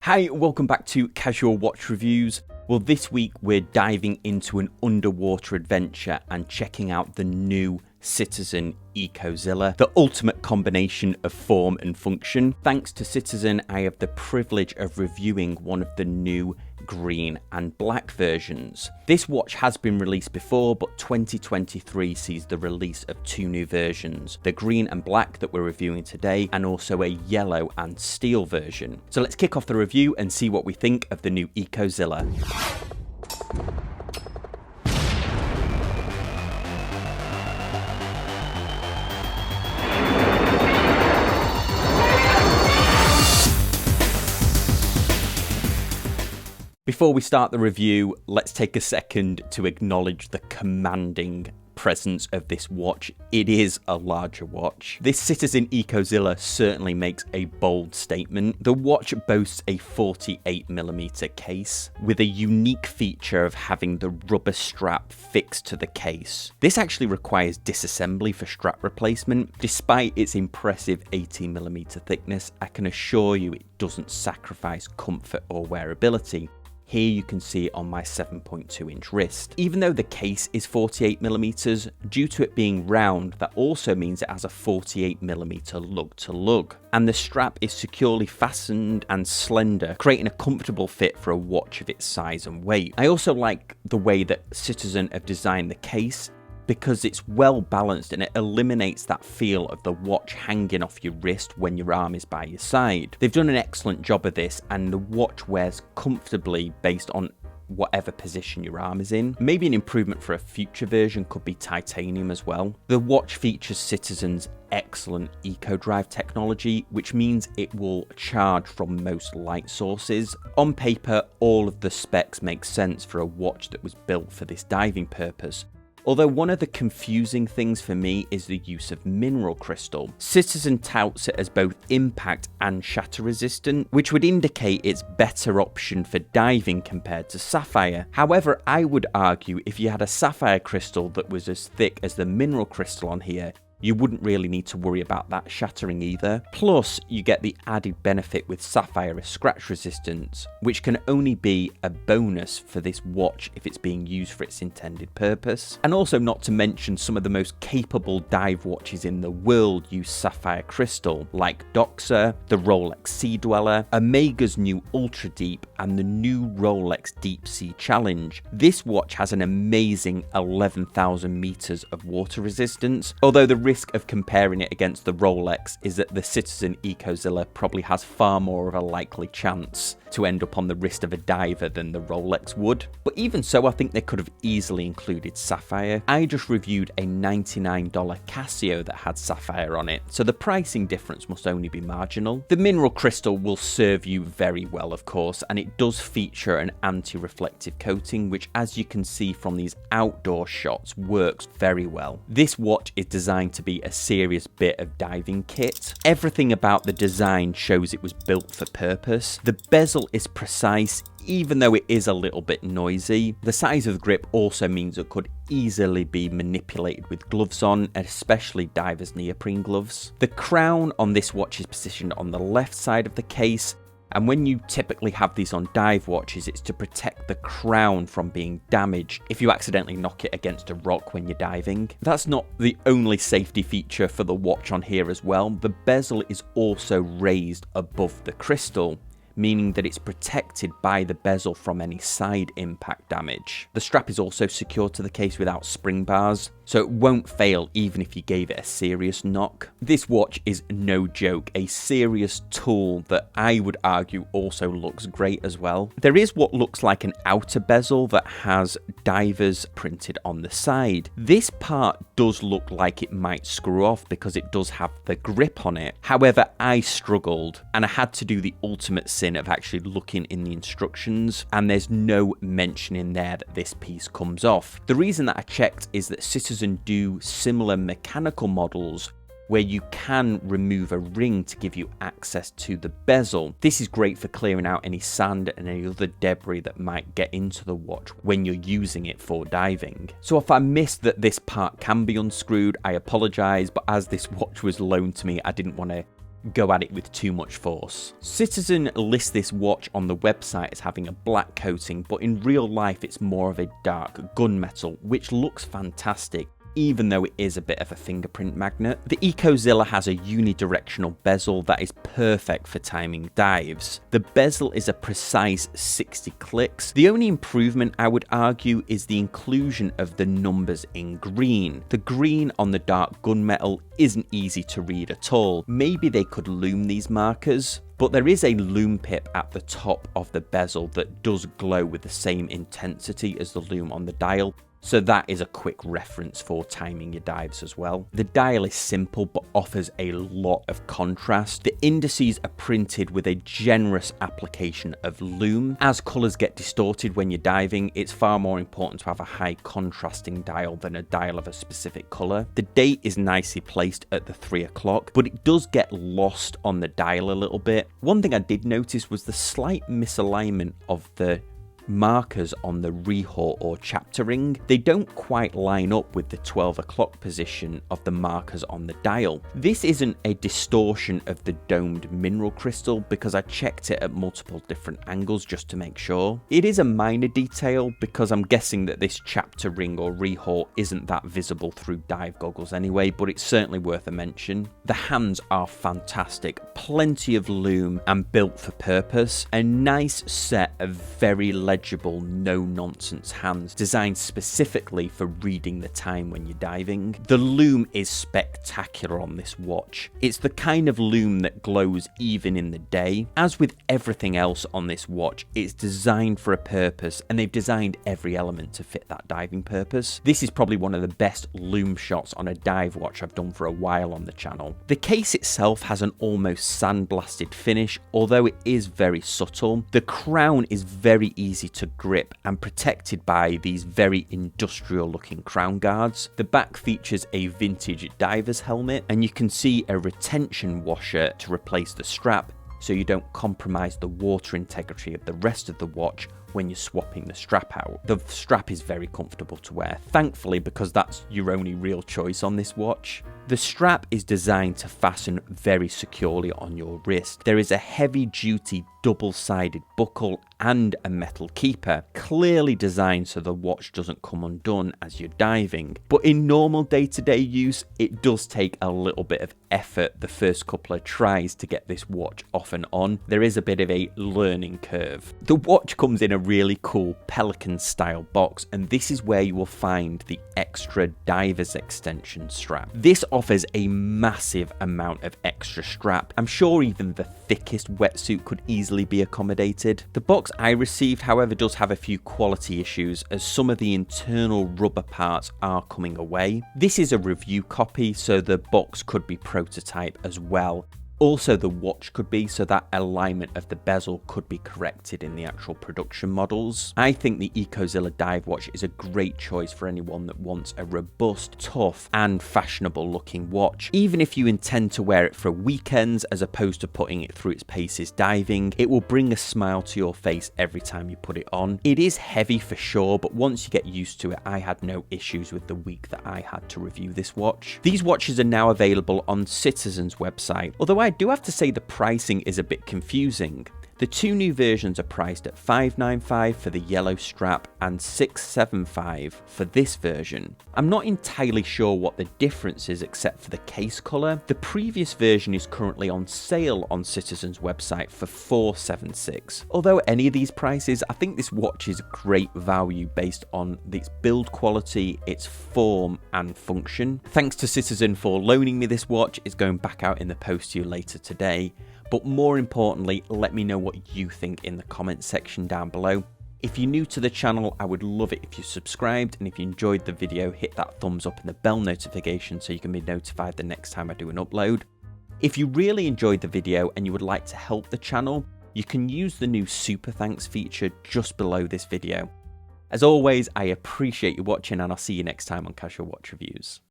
Hi, welcome back to Casual Watch Reviews. Well, this week we're diving into an underwater adventure and checking out the new Citizen Ecozilla, the ultimate combination of form and function. Thanks to Citizen, I have the privilege of reviewing one of the new green and black versions. This watch has been released before, but 2023 sees the release of two new versions, the green and black that we're reviewing today, and also a yellow and steel version. So let's kick off the review and see what we think of the new Ecozilla. Before we start the review, let's take a second to acknowledge the commanding presence of this watch. It is a larger watch. This Citizen Ecozilla certainly makes a bold statement. The watch boasts a 48mm case with a unique feature of having the rubber strap fixed to the case. This actually requires disassembly for strap replacement. Despite its impressive 18mm thickness, I can assure you it doesn't sacrifice comfort or wearability. Here you can see it on my 7.2 inch wrist. Even though the case is 48mm, due to it being round, that also means it has a 48mm lug to lug. And the strap is securely fastened and slender, creating a comfortable fit for a watch of its size and weight. I also like the way that Citizen have designed the case, because it's well balanced and it eliminates that feel of the watch hanging off your wrist when your arm is by your side. They've done an excellent job of this, and the watch wears comfortably based on whatever position your arm is in. Maybe an improvement for a future version could be titanium as well. The watch features Citizen's excellent EcoDrive technology, which means it will charge from most light sources. On paper, all of the specs make sense for a watch that was built for this diving purpose. Although one of the confusing things for me is the use of mineral crystal. Citizen touts it as both impact and shatter resistant, which would indicate it's better option for diving compared to Sapphire. However, I would argue if you had a Sapphire crystal that was as thick as the mineral crystal on here, you wouldn't really need to worry about that shattering either. Plus, you get the added benefit with Sapphire of scratch resistance, which can only be a bonus for this watch if it's being used for its intended purpose. And also, not to mention, some of the most capable dive watches in the world use Sapphire crystal, like Doxa, the Rolex Sea Dweller, Omega's new Ultra Deep, and the new Rolex Deep Sea Challenge. This watch has an amazing 11,000 meters of water resistance, although the risk of comparing it against the Rolex is that the Citizen Ecozilla probably has far more of a likely chance to end up on the wrist of a diver than the Rolex would. But even so, I think they could have easily included Sapphire. I just reviewed a $99 Casio that had Sapphire on it, so the pricing difference must only be marginal. The mineral crystal will serve you very well, of course, and it does feature an anti-reflective coating, which, as you can see from these outdoor shots, works very well. This watch is designed to be a serious bit of diving kit. Everything about the design shows it was built for purpose. The bezel is precise, even though it is a little bit noisy. The size of the grip also means it could easily be manipulated with gloves on, especially divers' neoprene gloves. The crown on this watch is positioned on the left side of the case, and when you typically have these on dive watches, it's to protect the crown from being damaged if you accidentally knock it against a rock when you're diving. That's not the only safety feature for the watch on here as well. The bezel is also raised above the crystal, meaning that it's protected by the bezel from any side impact damage. The strap is also secured to the case without spring bars, so it won't fail even if you gave it a serious knock. This watch is no joke, a serious tool that I would argue also looks great as well. There is what looks like an outer bezel that has divers printed on the side. This part does look like it might screw off because it does have the grip on it. However, I struggled and I had to do the ultimate sin of actually looking in the instructions, and there's no mention in there that this piece comes off. The reason that I checked is that Citizen do similar mechanical models where you can remove a ring to give you access to the bezel. This is great for clearing out any sand and any other debris that might get into the watch when you're using it for diving. So if I missed that this part can be unscrewed, I apologise, but as this watch was loaned to me, I didn't want to go at it with too much force. Citizen lists this watch on the website as having a black coating, but in real life it's more of a dark gunmetal, which looks fantastic, even though it is a bit of a fingerprint magnet. The Ecozilla has a unidirectional bezel that is perfect for timing dives. The bezel is a precise 60 clicks. The only improvement, I would argue, is the inclusion of the numbers in green. The green on the dark gunmetal isn't easy to read at all. Maybe they could lume these markers, but there is a lume pip at the top of the bezel that does glow with the same intensity as the lume on the dial. So that is a quick reference for timing your dives as well. The dial is simple but offers a lot of contrast. The indices are printed with a generous application of lume. As colours get distorted when you're diving, it's far more important to have a high contrasting dial than a dial of a specific colour. The date is nicely placed at the 3 o'clock, but it does get lost on the dial a little bit. One thing I did notice was the slight misalignment of the markers on the rehaught or chapter ring. They don't quite line up with the 12 o'clock position of the markers on the dial. This isn't a distortion of the domed mineral crystal because I checked it at multiple different angles just to make sure. It is a minor detail because I'm guessing that this chapter ring or rehaught isn't that visible through dive goggles anyway, but it's certainly worth a mention. The hands are fantastic, plenty of lume and built for purpose. A nice set of very legible, no-nonsense hands designed specifically for reading the time when you're diving. The lume is spectacular on this watch. It's the kind of lume that glows even in the day. As with everything else on this watch, it's designed for a purpose, and they've designed every element to fit that diving purpose. This is probably one of the best lume shots on a dive watch I've done for a while on the channel. The case itself has an almost sandblasted finish, although it is very subtle. The crown is very easy to grip and protected by these very industrial looking crown guards. The back features a vintage diver's helmet, and you can see a retention washer to replace the strap so you don't compromise the water integrity of the rest of the watch when you're swapping the strap out. The strap is very comfortable to wear, thankfully, because that's your only real choice on this watch. The strap is designed to fasten very securely on your wrist. There is a heavy-duty double-sided buckle and a metal keeper, clearly designed so the watch doesn't come undone as you're diving. But in normal day-to-day use, it does take a little bit of effort the first couple of tries to get this watch off and on. There is a bit of a learning curve. The watch comes in a really cool Pelican-style box, and this is where you will find the extra diver's extension strap. This offers a massive amount of extra strap. I'm sure even the thickest wetsuit could easily be accommodated. The box I received, however, does have a few quality issues, as some of the internal rubber parts are coming away. This is a review copy, so the box could be prototype as well. Also, the watch could be, so that alignment of the bezel could be corrected in the actual production models. I think the Ecozilla dive watch is a great choice for anyone that wants a robust, tough and fashionable looking watch. Even if you intend to wear it for weekends as opposed to putting it through its paces diving, it will bring a smile to your face every time you put it on. It is heavy for sure, but once you get used to it, I had no issues with the week that I had to review this watch. These watches are now available on Citizen's website, although I do have to say the pricing is a bit confusing. The two new versions are priced at $595 for the yellow strap and $675 for this version. I'm not entirely sure what the difference is except for the case colour. The previous version is currently on sale on Citizen's website for $476. Although at any of these prices, I think this watch is great value based on its build quality, its form and function. Thanks to Citizen for loaning me this watch. It's going back out in the post to you later today. But more importantly, let me know what you think in the comments section down below. If you're new to the channel, I would love it if you subscribed, and if you enjoyed the video, hit that thumbs up and the bell notification so you can be notified the next time I do an upload. If you really enjoyed the video and you would like to help the channel, you can use the new super thanks feature just below this video. As always, I appreciate you watching, and I'll see you next time on Casual Watch Reviews.